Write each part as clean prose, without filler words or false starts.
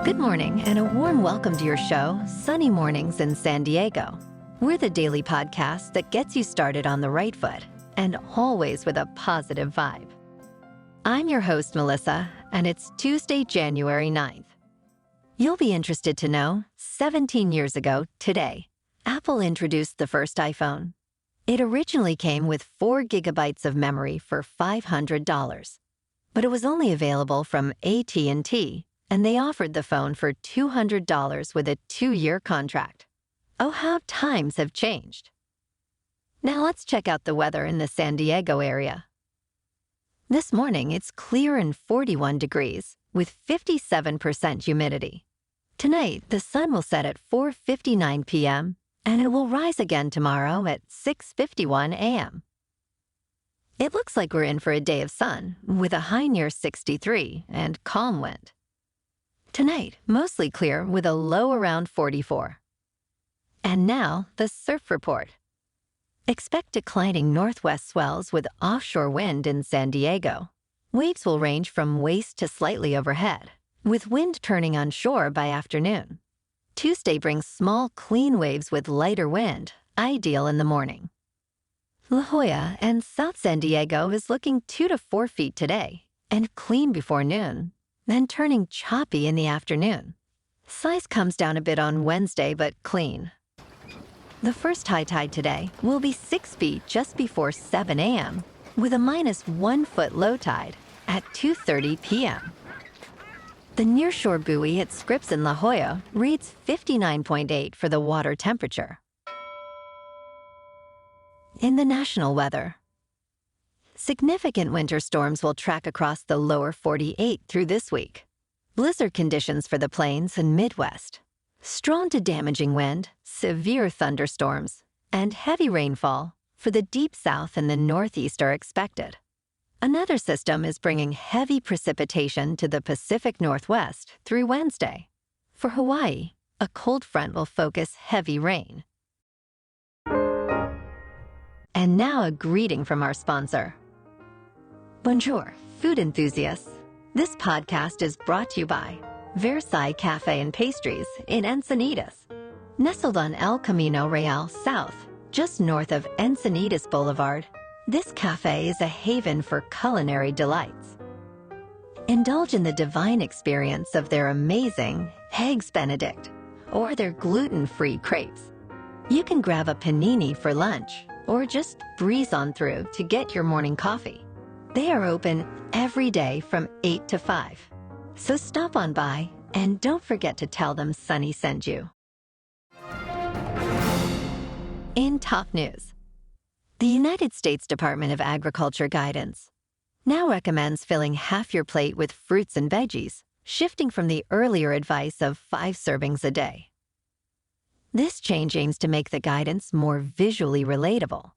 Good morning and a warm welcome to your show, Sunny Mornings in San Diego. We're the daily podcast that gets you started on the right foot and always with a positive vibe. I'm your host, Melissa, and it's Tuesday, January 9th. You'll be interested to know, 17 years ago today, Apple introduced the first iPhone. It originally came with 4 gigabytes of memory for $500, but it was only available from AT&T, and they offered the phone for $200 with a 2-year contract. Oh, how times have changed. Now let's check out the weather in the San Diego area. This morning, it's clear and 41 degrees with 57% humidity. Tonight, the sun will set at 4:59 p.m., and it will rise again tomorrow at 6:51 a.m. It looks like we're in for a day of sun with a high near 63 and calm wind. Tonight, mostly clear with a low around 44. And now, the surf report. Expect declining northwest swells with offshore wind in San Diego. Waves will range from waist to slightly overhead, with wind turning onshore by afternoon. Tuesday brings small, clean waves with lighter wind, ideal in the morning. La Jolla and South San Diego is looking 2 to 4 feet today, and clean before noon, then turning choppy in the afternoon. Size comes down a bit on Wednesday, but clean. The first high tide today will be 6 feet just before 7 a.m., with a -1 foot low tide at 2:30 p.m. The nearshore buoy at Scripps in La Jolla reads 59.8 for the water temperature. In the national weather, significant winter storms will track across the lower 48 through this week. Blizzard conditions for the plains and Midwest. Strong to damaging wind, severe thunderstorms, and heavy rainfall for the deep south and the northeast are expected. Another system is bringing heavy precipitation to the Pacific Northwest through Wednesday. For Hawaii, a cold front will focus heavy rain. And now a greeting from our sponsor. Bonjour, food enthusiasts. This podcast is brought to you by Versailles Cafe and Pastries in Encinitas. Nestled on El Camino Real South, just north of Encinitas Boulevard, this cafe is a haven for culinary delights. Indulge in the divine experience of their amazing Eggs Benedict or their gluten-free crepes. You can grab a panini for lunch or just breeze on through to get your morning coffee. They are open every day from 8 to 5. So stop on by and don't forget to tell them Sunny sent you. In top news, the United States Department of Agriculture guidance now recommends filling half your plate with fruits and veggies, shifting from the earlier advice of 5 servings a day. This change aims to make the guidance more visually relatable.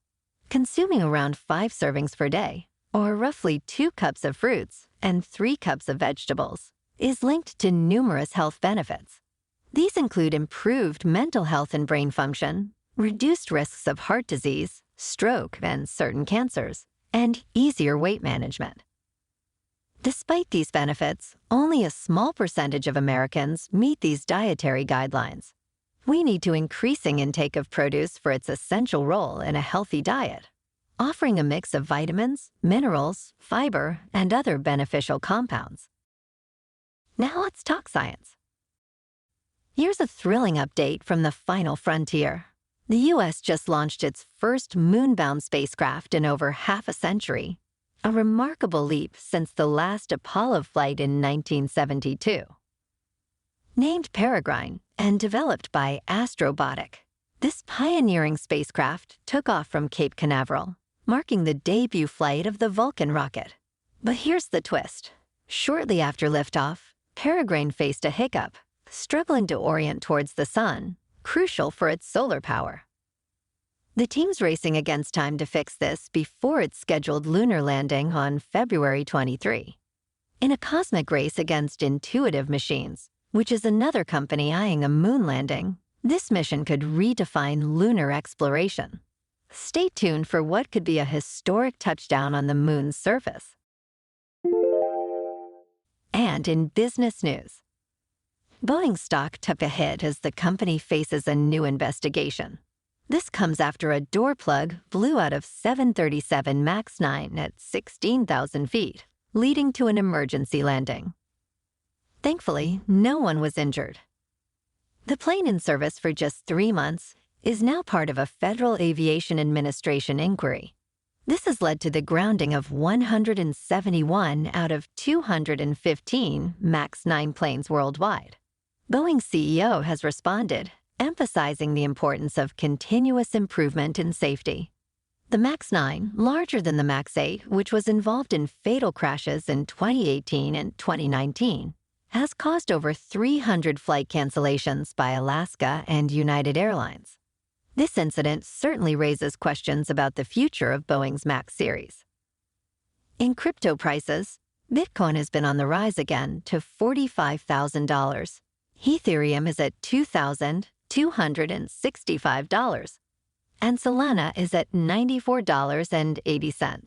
Consuming around 5 servings per day, or roughly 2 cups of fruits and 3 cups of vegetables, is linked to numerous health benefits. These include improved mental health and brain function, reduced risks of heart disease, stroke, and certain cancers, and easier weight management. Despite these benefits, only a small percentage of Americans meet these dietary guidelines. We need to increasing intake of produce for its essential role in a healthy diet, offering a mix of vitamins, minerals, fiber, and other beneficial compounds. Now let's talk science. Here's a thrilling update from the final frontier. The U.S. just launched its first moon-bound spacecraft in over half a century, a remarkable leap since the last Apollo flight in 1972. Named Peregrine and developed by Astrobotic, this pioneering spacecraft took off from Cape Canaveral, marking the debut flight of the Vulcan rocket. But here's the twist. Shortly after liftoff, Peregrine faced a hiccup, struggling to orient towards the sun, crucial for its solar power. The team's racing against time to fix this before its scheduled lunar landing on February 23. In a cosmic race against Intuitive Machines, which is another company eyeing a moon landing, this mission could redefine lunar exploration. Stay tuned for what could be a historic touchdown on the moon's surface. And in business news, Boeing stock took a hit as the company faces a new investigation. This comes after a door plug blew out of 737 MAX 9 at 16,000 feet, leading to an emergency landing. Thankfully, no one was injured. The plane in service for just 3 months is now part of a Federal Aviation Administration inquiry. This has led to the grounding of 171 out of 215 MAX 9 planes worldwide. Boeing's CEO has responded, emphasizing the importance of continuous improvement in safety. The MAX 9, larger than the MAX 8, which was involved in fatal crashes in 2018 and 2019, has caused over 300 flight cancellations by Alaska and United Airlines. This incident certainly raises questions about the future of Boeing's MAX series. In crypto prices, Bitcoin has been on the rise again to $45,000. Ethereum is at $2,265, and Solana is at $94.80.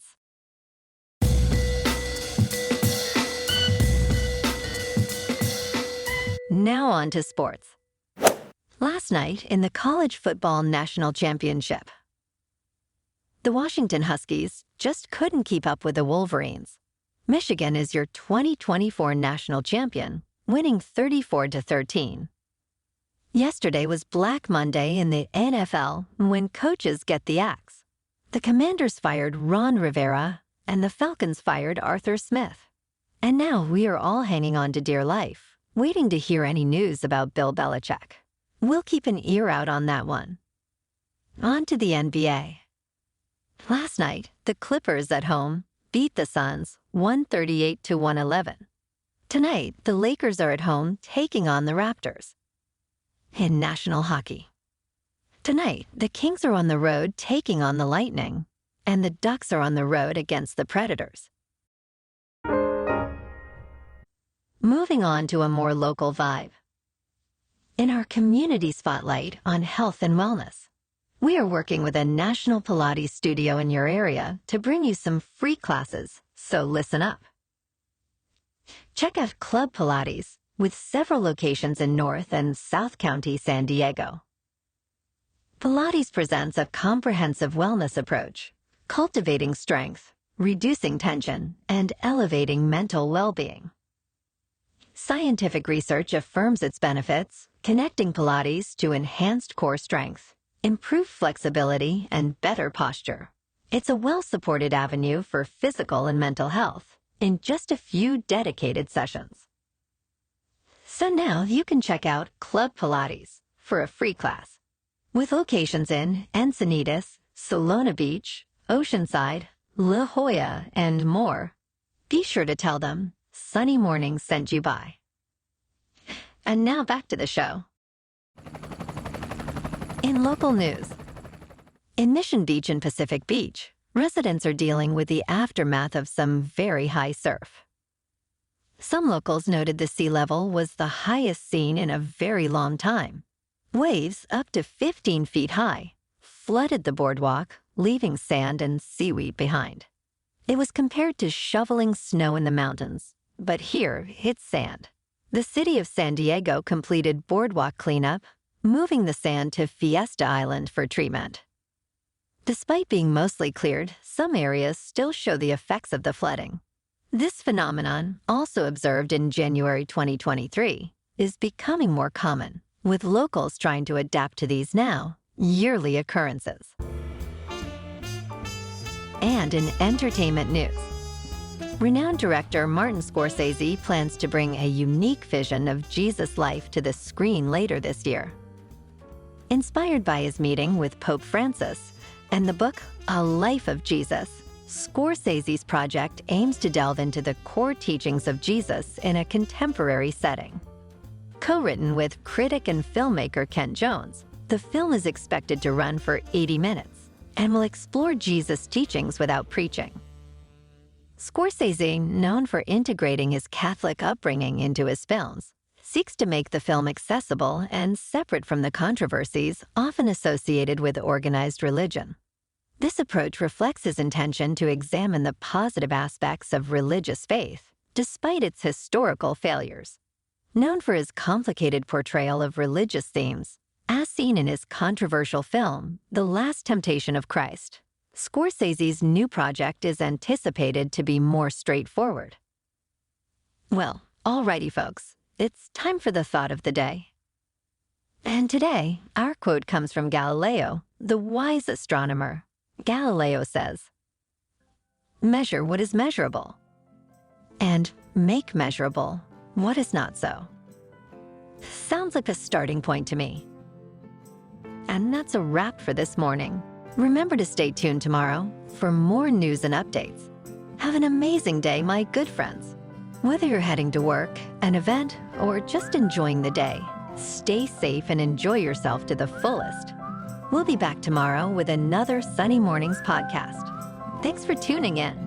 Now on to sports. Last night in the College Football National Championship, the Washington Huskies just couldn't keep up with the Wolverines. Michigan is your 2024 national champion, winning 34-13. Yesterday was Black Monday in the NFL when coaches get the axe. The Commanders fired Ron Rivera and the Falcons fired Arthur Smith. And now we are all hanging on to dear life, waiting to hear any news about Bill Belichick. We'll keep an ear out on that one. On to the NBA. Last night, the Clippers at home beat the Suns 138-111. Tonight, the Lakers are at home taking on the Raptors. In national hockey, tonight, the Kings are on the road taking on the Lightning, and the Ducks are on the road against the Predators. Moving on to a more local vibe. In our community spotlight on health and wellness, we are working with a national Pilates studio in your area to bring you some free classes, so listen up. Check out Club Pilates, with several locations in North and South County, San Diego. Pilates presents a comprehensive wellness approach, cultivating strength, reducing tension, and elevating mental well-being. Scientific research affirms its benefits, connecting Pilates to enhanced core strength, improved flexibility, and better posture. It's a well-supported avenue for physical and mental health in just a few dedicated sessions. So now you can check out Club Pilates for a free class. With locations in Encinitas, Solana Beach, Oceanside, La Jolla, and more, be sure to tell them Sunny Mornings sent you by. And now back to the show. In local news, in Mission Beach and Pacific Beach, residents are dealing with the aftermath of some very high surf. Some locals noted the sea level was the highest seen in a very long time. Waves up to 15 feet high flooded the boardwalk, leaving sand and seaweed behind. It was compared to shoveling snow in the mountains, but here it's sand. The city of San Diego completed boardwalk cleanup, moving the sand to Fiesta Island for treatment. Despite being mostly cleared, some areas still show the effects of the flooding. This phenomenon, also observed in January 2023, is becoming more common, with locals trying to adapt to these now yearly occurrences. And in entertainment news, renowned director Martin Scorsese plans to bring a unique vision of Jesus' life to the screen later this year. Inspired by his meeting with Pope Francis and the book A Life of Jesus, Scorsese's project aims to delve into the core teachings of Jesus in a contemporary setting. Co-written with critic and filmmaker Kent Jones, the film is expected to run for 80 minutes and will explore Jesus' teachings without preaching. Scorsese, known for integrating his Catholic upbringing into his films, seeks to make the film accessible and separate from the controversies often associated with organized religion. This approach reflects his intention to examine the positive aspects of religious faith, despite its historical failures. Known for his complicated portrayal of religious themes, as seen in his controversial film, The Last Temptation of Christ, Scorsese's new project is anticipated to be more straightforward. Well, alrighty folks, it's time for the thought of the day. And today, our quote comes from Galileo, the wise astronomer. Galileo says, "Measure what is measurable, and make measurable what is not so." Sounds like a starting point to me. And that's a wrap for this morning. Remember to stay tuned tomorrow for more news and updates. Have an amazing day, my good friends. Whether you're heading to work, an event, or just enjoying the day, stay safe and enjoy yourself to the fullest. We'll be back tomorrow with another Sunny Mornings podcast. Thanks for tuning in.